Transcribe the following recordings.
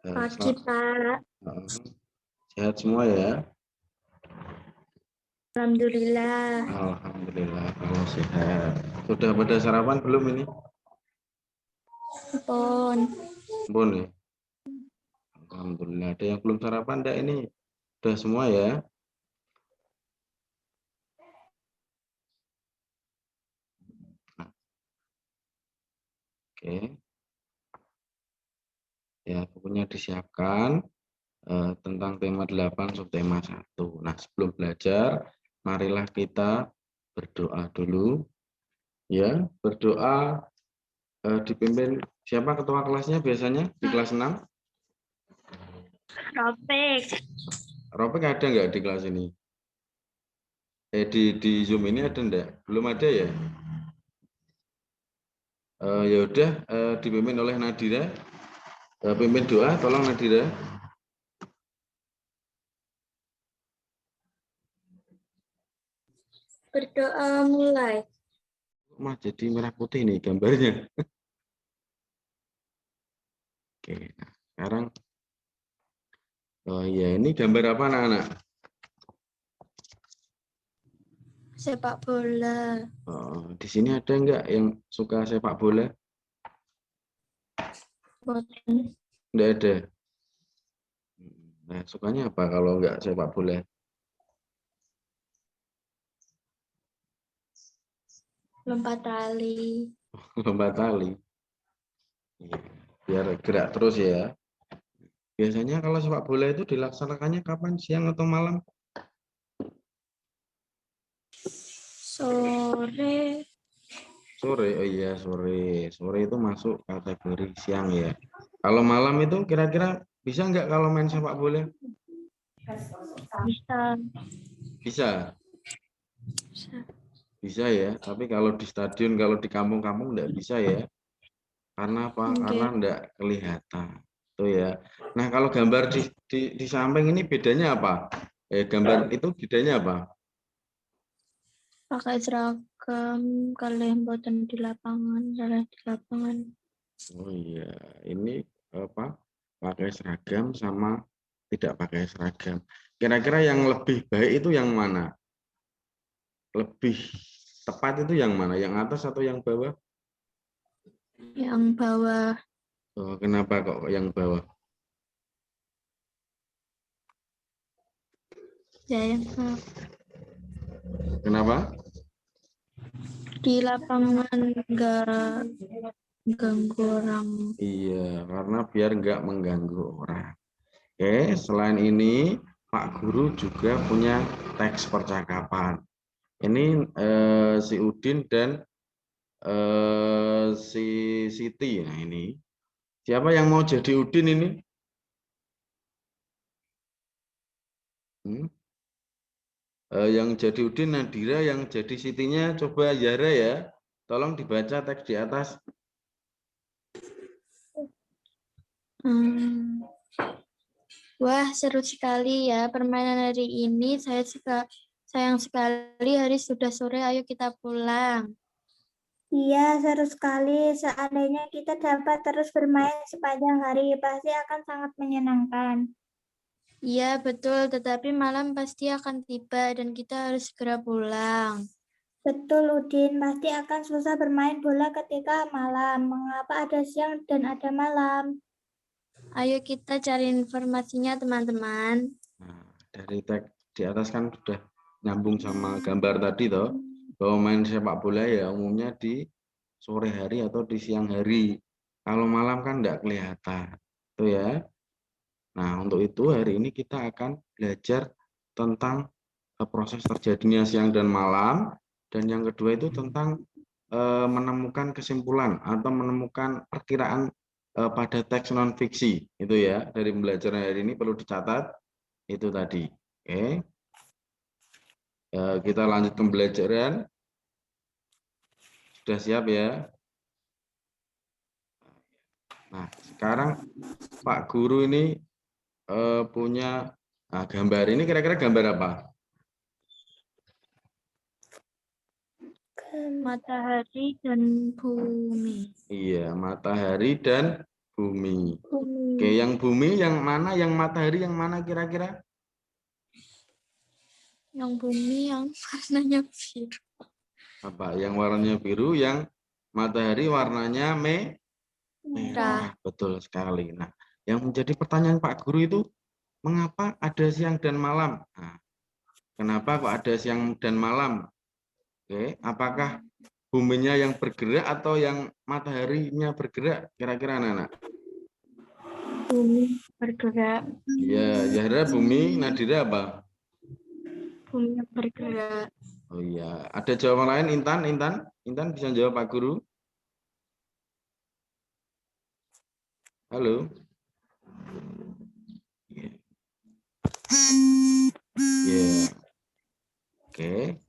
Pagi, Pak. Sehat semua ya? Alhamdulillah. Alhamdulillah kalau sehat. Sudah pada sarapan belum ini? Pon. Belum ya? Alhamdulillah. Ada yang belum sarapan enggak ini? Sudah semua ya? Oke. Ya, bukunya disiapkan tentang tema 8 subtema 1. Nah, sebelum belajar, marilah kita berdoa dulu. Ya, berdoa dipimpin siapa ketua kelasnya biasanya di kelas 6? Ropek. Ropek ada nggak di kelas ini? Di Zoom ini ada enggak? Belum ada ya? Ya udah dipimpin oleh Nadira. Pimpin doa, tolong Nadira. Berdoa mulai. Mah jadi merah putih nih gambarnya. Oke, nah sekarang ya ini gambar apa anak-anak? Sepak bola. Di sini ada enggak yang suka sepak bola? Boten. Enggak ada. Nah, sukanya apa kalau enggak sepak bola? Lompat tali. Lompat tali. Iya, biar gerak terus ya. Biasanya kalau sepak bola itu dilaksanakannya kapan? Siang atau malam? Sore. Sore. Oh iya, sore. Sore itu masuk kategori siang ya. Kalau malam itu kira-kira bisa nggak kalau main sepak bola? Bisa. Bisa. Bisa. Bisa ya. Tapi kalau di stadion, kalau di kampung-kampung nggak bisa ya. Karena apa? Karena Oke. nggak kelihatan. Tuh ya. Nah, kalau gambar di samping ini bedanya apa? Gambar itu bedanya apa? Pakai seragam. Kalian boten di lapangan. Kalian di lapangan. Oh iya, ini apa? Pakai seragam sama tidak pakai seragam. Kira-kira yang lebih baik itu yang mana? Lebih tepat itu yang mana? Yang atas atau yang bawah? Yang bawah. Oh, kenapa kok yang bawah? Ya, yang bawah. Kenapa? Di lapangan enggak ganggu orang. Iya, karena biar nggak mengganggu orang. Oke, selain ini Pak Guru juga punya teks percakapan. Ini si Udin dan si Siti. Nah ini, siapa yang mau jadi Udin ini? Hmm? Yang jadi Udin Nadira, yang jadi Sitinya coba Yara ya. Tolong dibaca teks di atas. Wah, seru sekali ya permainan hari ini. Sayang sekali hari sudah sore. Ayo kita pulang. Iya, seru sekali. Seandainya kita dapat terus bermain sepanjang hari, pasti akan sangat menyenangkan. Iya, betul. Tetapi malam pasti akan tiba dan kita harus segera pulang. Betul, Udin. Pasti akan susah bermain bola ketika malam. Mengapa ada siang dan ada malam? Ayo kita cari informasinya, teman-teman. Nah, dari teks di atas kan sudah nyambung sama gambar tadi toh, bahwa main sepak bola ya umumnya di sore hari atau di siang hari. Kalau malam kan enggak kelihatan. Tuh ya. Nah, untuk itu hari ini kita akan belajar tentang proses terjadinya siang dan malam, dan yang kedua itu tentang menemukan kesimpulan atau menemukan perkiraan pada teks non fiksi. Itu ya, dari pembelajaran hari ini perlu dicatat itu tadi. Oke. Kita lanjut pembelajaran. Sudah siap ya? Nah, sekarang Pak Guru ini punya gambar. Ini kira-kira gambar apa? Matahari dan bumi. Iya, matahari dan Bumi. Bumi. Oke, yang bumi yang mana? Yang matahari yang mana kira-kira? Yang bumi yang warnanya biru. Apa? Yang warnanya biru, yang matahari warnanya merah. Betul sekali. Nah, yang menjadi pertanyaan Pak Guru itu, mengapa ada siang dan malam? Nah, kenapa kok ada siang dan malam? Oke, apakah buminya yang bergerak atau yang mataharinya bergerak? Kira-kira anak-anak? Bumi bergerak. Ya, Zahra bumi, Nadira apa? Bumi bergerak. Oh iya, ada jawaban lain? Intan bisa jawab Pak Guru? Halo? Ya, oke.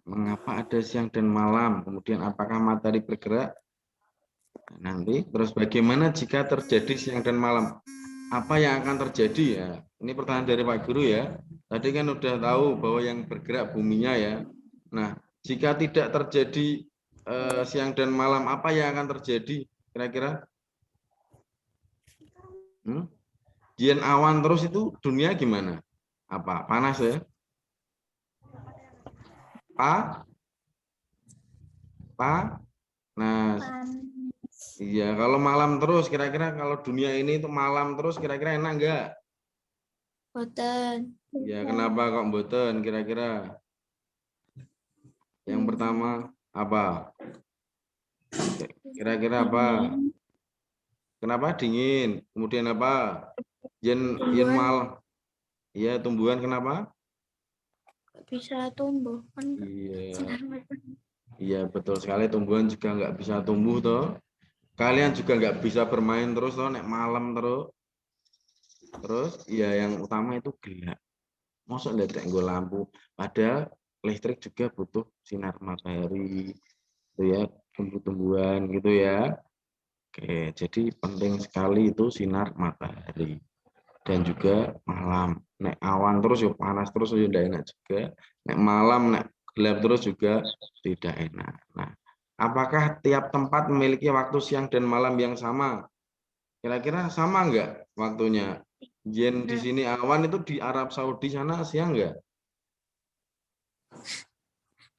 Mengapa ada siang dan malam? Kemudian apakah matahari bergerak? Nanti, terus bagaimana jika terjadi siang dan malam? Apa yang akan terjadi ya? Ini pertanyaan dari Pak Guru ya. Tadi kan udah tahu bahwa yang bergerak buminya ya. Nah, jika tidak terjadi siang dan malam, apa yang akan terjadi? Kira-kira? Jian awan terus itu dunia gimana? Apa? Panas ya? Nah, iya, kalau malam terus kira-kira kalau dunia ini itu malam terus kira-kira enak enggak? Boten. Ya, kenapa kok mboten kira-kira? Yang pertama apa? Kira-kira apa? Kenapa dingin? Kemudian apa? Yen Tumbuhan mal. Iya, tumbuhan kenapa? bisa tumbuh kan Iya. sinar matahari. Iya, betul sekali, tumbuhan juga nggak bisa tumbuh toh. Kalian juga nggak bisa bermain terus toh nek malam terus. Terus ya yang utama itu gelap. Masa nggak nggo lampu? Padahal listrik juga butuh sinar matahari, gitu ya, tumbuh-tumbuhan gitu ya. Oke, jadi penting sekali itu sinar matahari dan juga malam. Nek awan terus ya panas terus ya tidak enak juga. Nek malam nek gelap terus juga tidak enak. Nah, apakah tiap tempat memiliki waktu siang dan malam yang sama? Kira-kira sama enggak waktunya? Yen di sini awan itu di Arab Saudi sana siang enggak?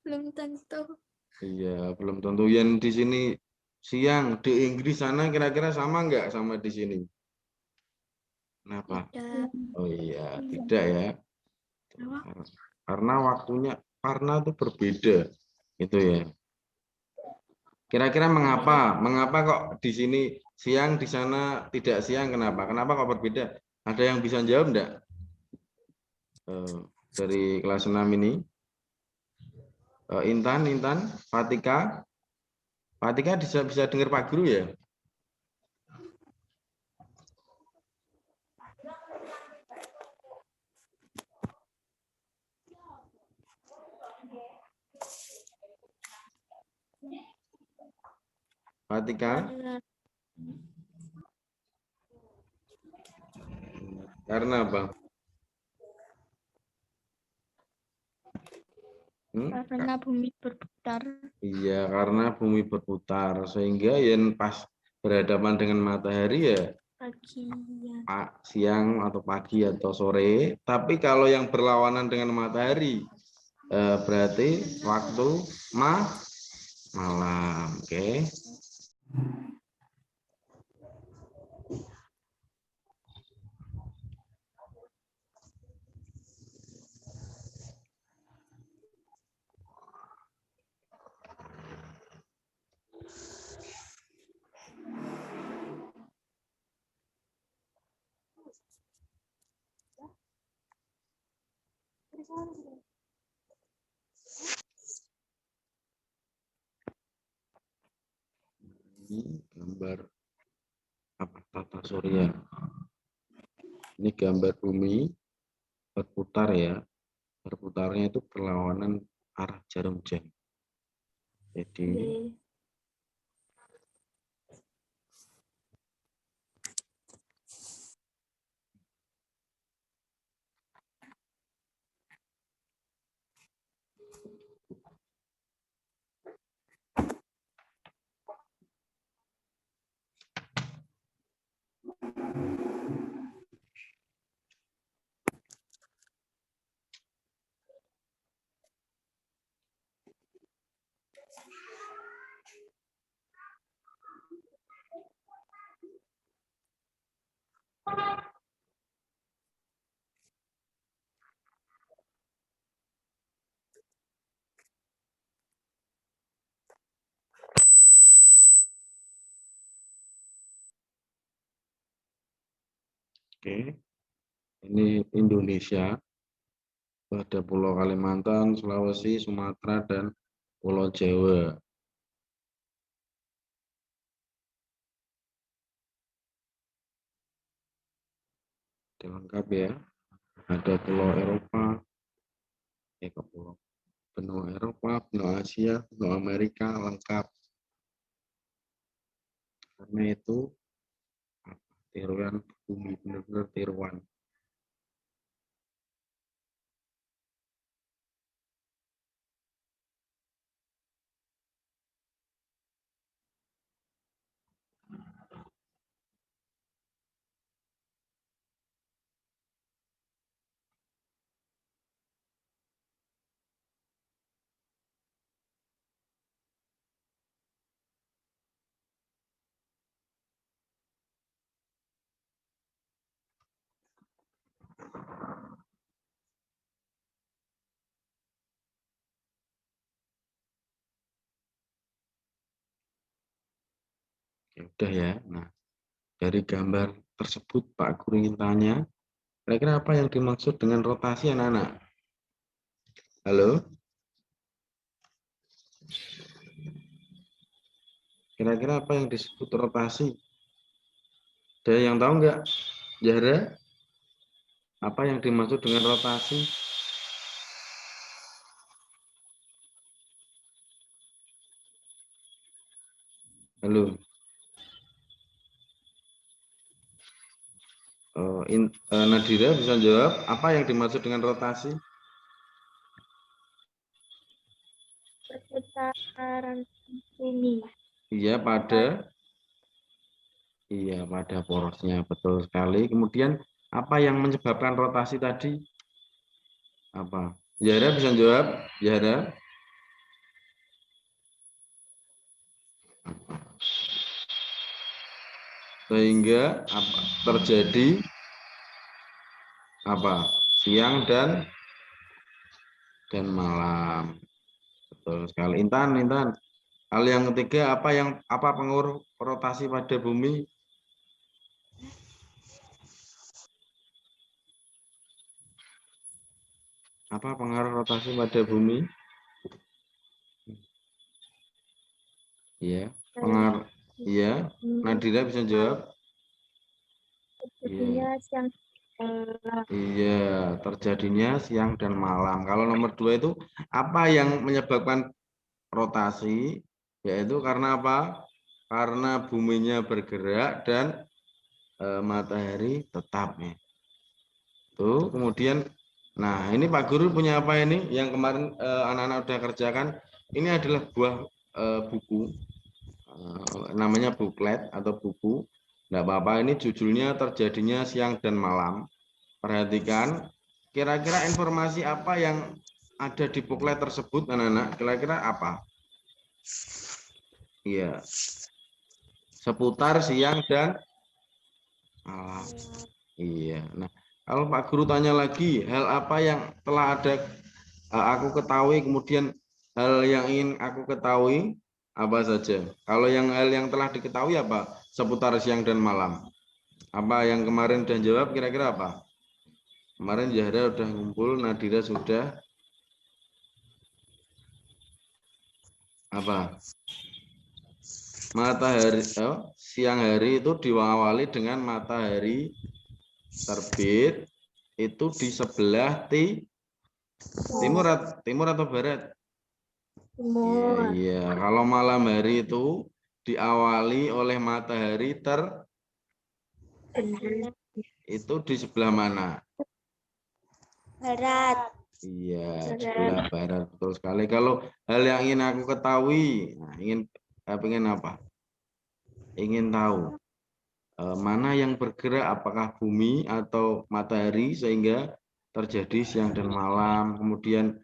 Belum tentu. Iya, belum tentu. Yen di sini siang, di Inggris sana kira-kira sama enggak sama di sini? Kenapa? Tidak. Oh iya, tidak ya. Karena waktunya, karena itu berbeda. Itu ya. Kira-kira mengapa? Mengapa kok di sini siang, di sana tidak siang? Kenapa? Kenapa kok berbeda? Ada yang bisa jawab enggak? Dari kelas 6 ini? Intan, Fatika. Fatika bisa dengar Pak Guru ya? Fatika? Karena apa? Karena bumi berputar. Iya, karena bumi berputar sehingga yang pas berhadapan dengan matahari ya Pagi ya. siang atau pagi atau sore. Tapi kalau yang berlawanan dengan matahari berarti waktu malam. Oke. Ini gambar apa tata surya. Ini gambar bumi berputar ya. Berputarnya itu berlawanan arah jarum jam. Jadi Oke, ini Indonesia. Ada Pulau Kalimantan, Sulawesi, Sumatera, dan Pulau Jawa. Lengkap ya. Ada Pulau Eropa, Pulau benua Eropa, benua Asia, benua Amerika, lengkap. Karena itu tiruan bumi, benar-benar tiruan. Ya udah ya. Nah, dari gambar tersebut Pak Guru ingin tanya, kira-kira apa yang dimaksud dengan rotasi anak-anak? Halo? Kira-kira apa yang disebut rotasi? Ada yang tahu nggak? Zahra? Apa yang dimaksud dengan rotasi? Halo? Nadira bisa jawab, apa yang dimaksud dengan rotasi? Perputaran bumi. Iya, pada porosnya, betul sekali. Kemudian apa yang menyebabkan rotasi tadi? Apa? Zahra bisa jawab? Zahra? Sehingga apa? Terjadi apa? Siang dan malam. Betul sekali. Intan. Hal yang ketiga, apa pengaruh rotasi pada bumi? Apa pengaruh rotasi pada bumi? Iya, pengaruh. Iya, Nadira bisa jawab? Terjadinya siang Iya, terjadinya siang dan malam. Kalau nomor 2 itu apa yang menyebabkan rotasi? Yaitu karena apa? Karena buminya bergerak dan matahari tetap nih. Tuh, kemudian, nah ini Pak Guru punya apa ini? Yang kemarin anak-anak udah kerjakan. Ini adalah buah buku, namanya buklet atau buku. Nggak apa-apa, ini judulnya terjadinya siang dan malam. Perhatikan, kira-kira informasi apa yang ada di buklet tersebut, anak-anak? Kira-kira apa? Iya, seputar siang dan malam. Iya. Nah, kalau Pak Guru tanya lagi, hal apa yang telah ada aku ketahui, kemudian hal yang ingin aku ketahui apa saja? Kalau hal yang telah diketahui apa? Seputar siang dan malam. Apa yang kemarin udah jawab, kira-kira apa? Kemarin Zahra udah ngumpul, Nadira sudah. Apa? Matahari, siang hari itu diawali dengan matahari terbit itu di sebelah timur atau barat? timur. Iya. Kalau malam hari itu diawali oleh matahari itu di sebelah mana? Barat. Iya, sebelah barat, betul sekali. Kalau hal yang ingin aku ketahui, ingin apa? Ingin tahu mana yang bergerak, apakah bumi atau matahari sehingga terjadi siang dan malam. Kemudian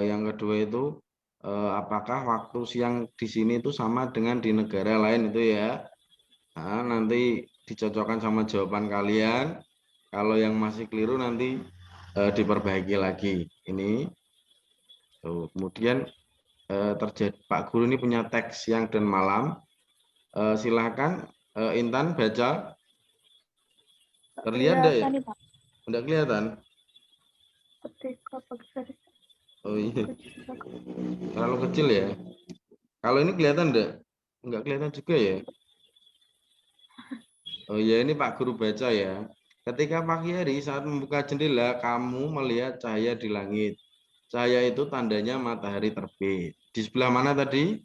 yang kedua itu apakah waktu siang di sini itu sama dengan di negara lain itu ya. Nah, nanti dicocokkan sama jawaban kalian. Kalau yang masih keliru nanti diperbaiki lagi. Ini tuh. Kemudian terjadi, Pak Guru ini punya teks siang dan malam. Silakan Intan baca. Terlihat enggak ya? nih, Pak. Enggak kelihatan? Ketika pagi hari Oh iya. Terlalu kecil ya. Kalau ini kelihatan enggak? Enggak kelihatan juga ya. Oh iya, ini Pak Guru baca ya. Ketika pagi hari saat membuka jendela, kamu melihat cahaya di langit. Cahaya itu tandanya matahari terbit. Di sebelah mana tadi?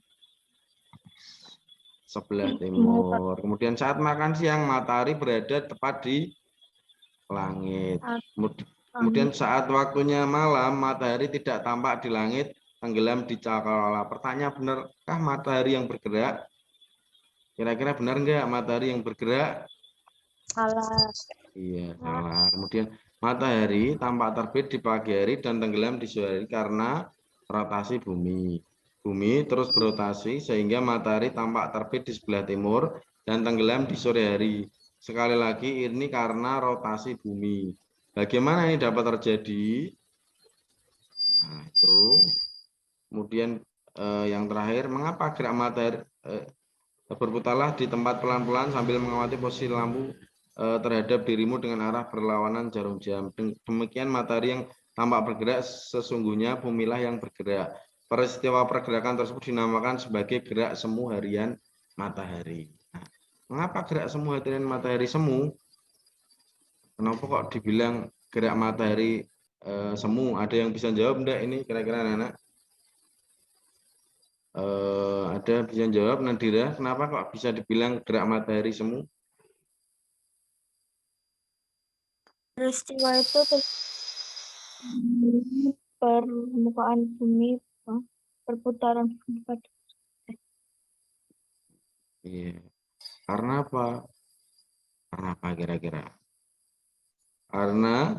Sebelah timur. Kemudian saat makan siang, matahari berada tepat di langit. Kemudian saat waktunya malam, matahari tidak tampak di langit, tenggelam di cakrawala. Pertanyaan, benarkah matahari yang bergerak? Kira-kira benar enggak matahari yang bergerak? salah. Iya, salah. Kemudian matahari tampak terbit di pagi hari dan tenggelam di sore hari karena rotasi bumi. Bumi terus berotasi sehingga matahari tampak terbit di sebelah timur dan tenggelam di sore hari. Sekali lagi ini karena rotasi bumi. Bagaimana ini dapat terjadi? Nah, itu. Kemudian yang terakhir, mengapa gerak matahari berputarlah di tempat pelan-pelan sambil mengamati posisi lampu terhadap dirimu dengan arah berlawanan jarum jam. Demikian matahari yang tampak bergerak, sesungguhnya bumilah yang bergerak. Peristiwa pergerakan tersebut dinamakan sebagai gerak semu harian matahari. Nah, mengapa gerak semu harian matahari semu? Kenapa kok dibilang gerak matahari semu? Ada yang bisa jawab enggak ini kira-kira anak-anak? Ada bisa jawab, Nadira, kenapa kok bisa dibilang gerak matahari semu? Peristiwa itu permukaan bumi, perputaran bumi pada Iya. Karena apa? Karena apa kira-kira? Karena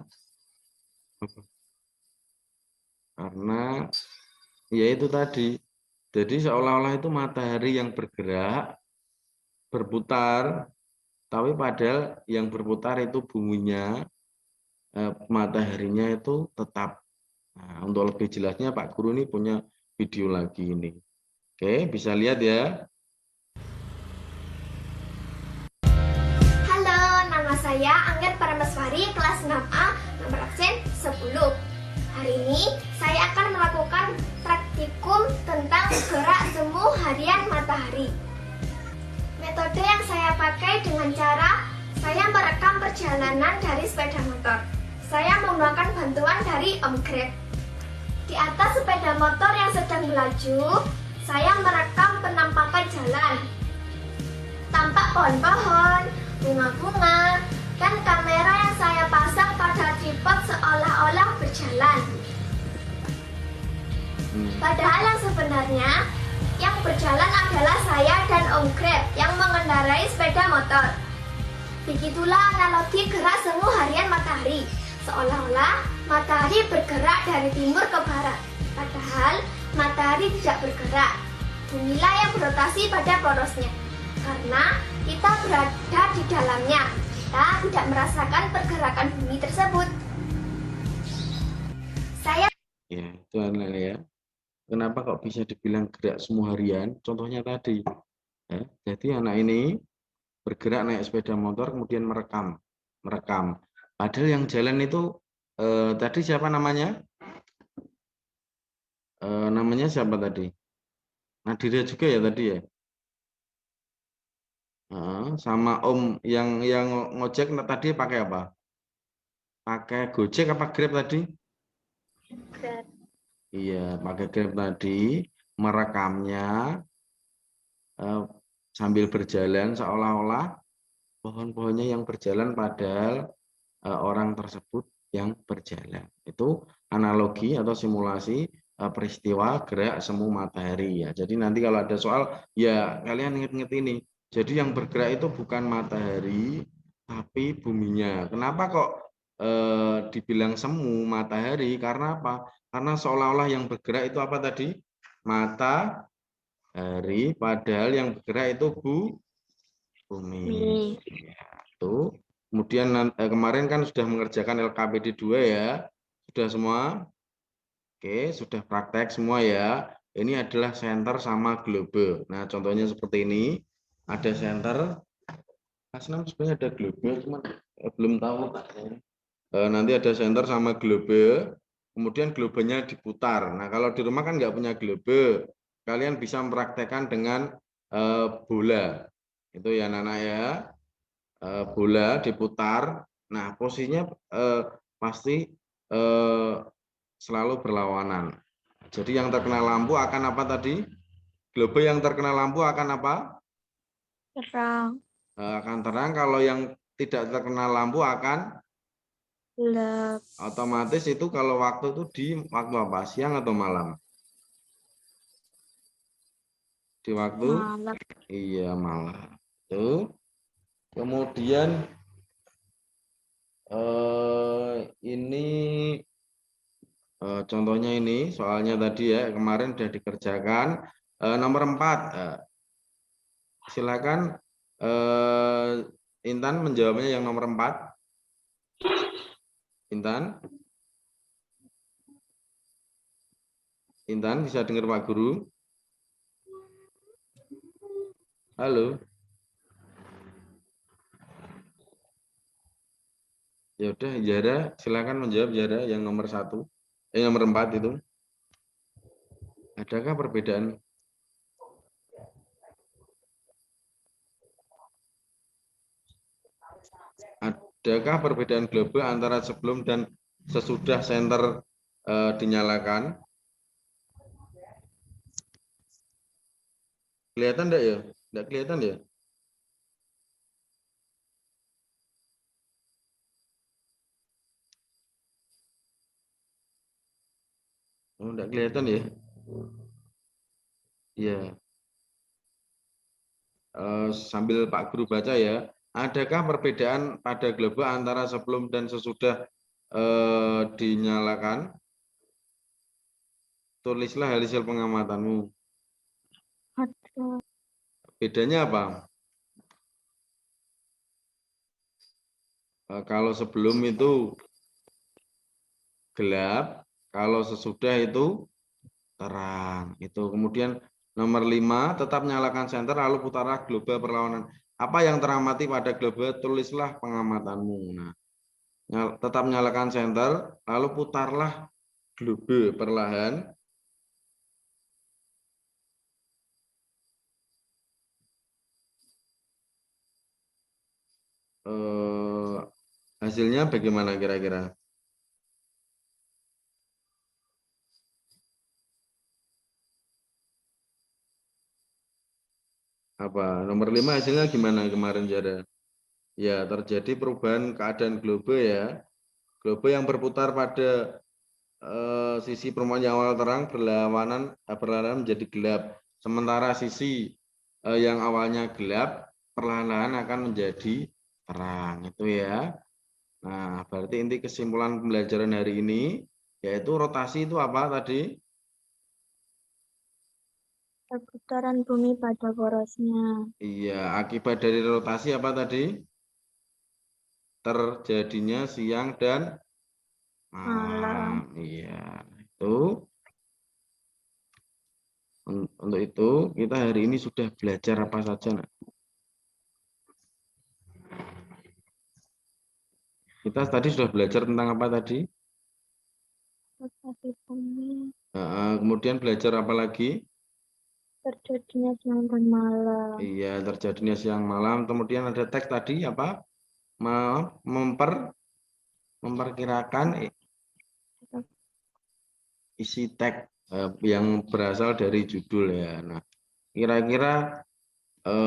ya itu tadi. Jadi seolah-olah itu matahari yang bergerak, berputar, tapi padahal yang berputar itu buminya, mataharinya itu tetap. Nah, untuk lebih jelasnya Pak Guru ini punya video lagi ini. Oke, bisa lihat ya. Halo, nama saya Angger Parameswari, kelas 6A, nomor absen 10. Hari ini saya akan melakukan praktikum tentang gerak semu harian matahari. Metode yang saya pakai dengan cara saya merekam perjalanan dari sepeda motor. Saya menggunakan bantuan dari Om Grab. Di atas sepeda motor yang sedang melaju, saya merekam penampakan jalan. Tampak pohon-pohon, bunga-bunga, dan kamera yang saya pasang pada tripod seolah-olah berjalan. Padahal yang sebenarnya yang berjalan adalah saya dan Om Grab yang mengendarai sepeda motor. Begitulah analogi gerak semu harian matahari. Seolah-olah matahari bergerak dari timur ke barat. Padahal matahari tidak bergerak. Bumilah yang berotasi pada porosnya. Karena kita berada di dalamnya, kita tidak merasakan pergerakan bumi tersebut. Saya Ya, itu anak ya. Kenapa kok bisa dibilang gerak semu harian? Contohnya tadi. Ya, jadi anak ini bergerak naik sepeda motor kemudian merekam. Padahal yang jalan itu tadi siapa namanya? Namanya siapa tadi? Nadira juga ya tadi ya. Sama Om yang ngojek tadi pakai apa? Pakai Gojek apa Grab tadi? Grab. Iya, pakai Grab tadi, merekamnya sambil berjalan seolah-olah pohon-pohonnya yang berjalan padahal orang tersebut yang berjalan. Itu analogi atau simulasi peristiwa gerak semu matahari ya. Jadi nanti kalau ada soal ya kalian ingat-ingat ini. Jadi yang bergerak itu bukan matahari tapi buminya. Kenapa kok dibilang semu matahari? Karena apa? Karena seolah-olah yang bergerak itu apa tadi? Matahari, padahal yang bergerak itu bumi. Ya, itu. Kemudian kemarin kan sudah mengerjakan LKPD 2 ya. Sudah semua? Oke, sudah praktek semua ya. Ini adalah center sama globe. Nah, contohnya seperti ini. Ada center, Kelas 6 sebenarnya ada globe, cuman belum tahu. Nanti ada senter sama globe, kemudian globenya diputar. Nah, kalau di rumah kan nggak punya globe, kalian bisa mempraktekkan dengan bola. Itu ya anak-anak ya. Bola diputar. Nah, posisinya pasti selalu berlawanan. Jadi yang terkena lampu akan apa tadi? Globe yang terkena lampu akan apa? Terang. Akan terang. Kalau yang tidak terkena lampu akan Gelap. otomatis. Itu kalau waktu itu di waktu apa? Siang atau malam? Di waktu Malam. iya malam. Tuh. Kemudian ini contohnya ini soalnya tadi ya kemarin sudah dikerjakan. Nomor 4. Silakan Intan menjawabnya yang nomor 4. Intan bisa dengar Pak Guru? Halo. Ya udah, Zara, silakan menjawab Zara yang nomor 1. Nomor 4 itu. Adakah perbedaan? Adakah perbedaan globe antara sebelum dan sesudah senter dinyalakan? Kelihatan enggak ya? Enggak kelihatan ya? Oh, enggak kelihatan ya? Iya. Sambil Pak Guru baca ya. Adakah perbedaan pada globe antara sebelum dan sesudah dinyalakan? Tulislah hasil pengamatanmu. Ada. Bedanya apa? Kalau sebelum itu gelap, kalau sesudah itu terang. Itu kemudian nomor 5, tetap nyalakan senter lalu putarlah globe perlawanan. Apa yang teramati pada globe? Tulislah pengamatanmu. Nah, tetap nyalakan senter lalu putarlah globe perlahan. Hasilnya bagaimana kira-kira? Apa? Nomor 5 hasilnya gimana kemarin, Jara? Ya, terjadi perubahan keadaan globe ya. Globe yang berputar pada sisi permukaan yang awal terang berlawanan menjadi gelap. Sementara sisi yang awalnya gelap perlahan-lahan akan menjadi terang. Itu ya. Nah, berarti inti kesimpulan pembelajaran hari ini yaitu rotasi itu apa tadi? Perputaran bumi pada porosnya. Iya, akibat dari rotasi apa tadi? Terjadinya siang dan malam. Iya, itu. Untuk itu kita hari ini sudah belajar apa saja, Nak? Kita tadi sudah belajar tentang apa tadi? Rotasi bumi. Kemudian belajar apa lagi? Terjadinya siang dan malam. Iya, terjadinya siang malam. Kemudian ada teks tadi apa? Memperkirakan isi teks yang berasal dari judul ya. Nah, kira-kira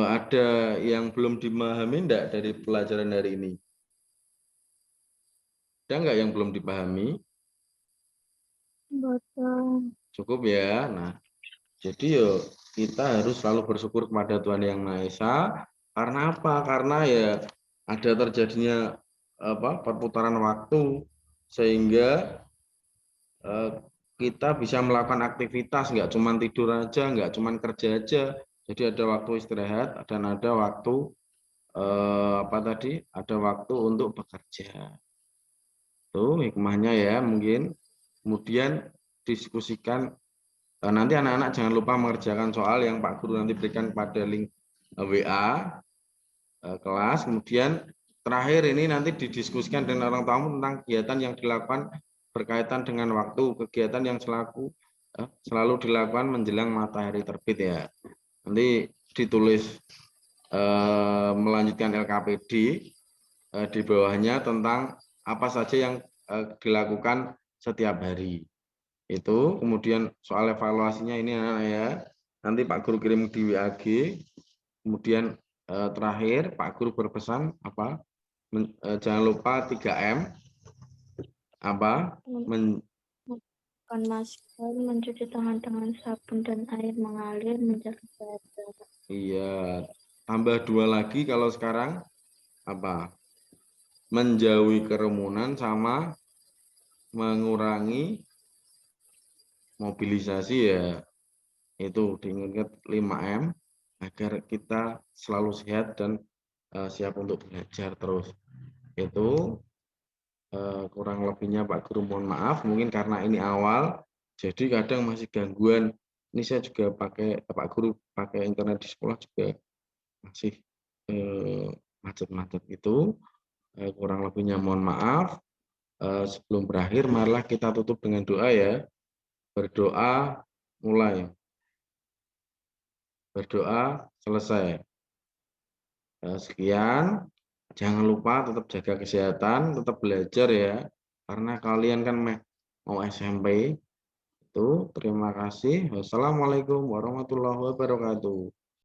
ada yang belum dimahami enggak dari pelajaran hari ini? Ada enggak yang belum dipahami? Betul. Cukup ya. Nah, jadi yo kita harus selalu bersyukur kepada Tuhan Yang Maha Esa. Karena apa? Karena ya ada terjadinya perputaran waktu sehingga kita bisa melakukan aktivitas, nggak cuma tidur aja, nggak cuma kerja aja. Jadi ada waktu istirahat dan ada waktu Ada waktu untuk bekerja. Tuh hikmahnya ya mungkin. Kemudian diskusikan. Nanti anak-anak jangan lupa mengerjakan soal yang Pak Guru nanti berikan pada link WA. kelas. Kemudian terakhir ini nanti didiskusikan dengan orang tamu tentang kegiatan yang dilakukan berkaitan dengan waktu, kegiatan yang selalu dilakukan menjelang matahari terbit ya. Nanti ditulis melanjutkan LKPD di bawahnya tentang apa saja yang dilakukan setiap hari. Itu kemudian soal evaluasinya ini ya. Nanti Pak Guru kirim di WAG. Kemudian terakhir Pak Guru berpesan apa? Jangan lupa 3M apa? Menggunakan masker, mencuci tangan dengan sabun dan air mengalir, menjaga jarak. Iya, tambah 2 lagi kalau sekarang apa? Menjauhi kerumunan sama mengurangi mobilisasi ya. Itu diingat 5M agar kita selalu sehat dan siap untuk belajar terus. Itu kurang lebihnya Pak Guru mohon maaf, mungkin karena ini awal jadi kadang masih gangguan. Ini saya juga pakai Pak Guru pakai internet di sekolah juga masih macet-macet itu. Kurang lebihnya mohon maaf. Sebelum berakhir marilah kita tutup dengan doa ya. Berdoa mulai. Berdoa selesai. Sekian. Jangan lupa tetap jaga kesehatan, tetap belajar ya. Karena kalian kan mau SMP. Itu terima kasih. Wassalamualaikum warahmatullahi wabarakatuh.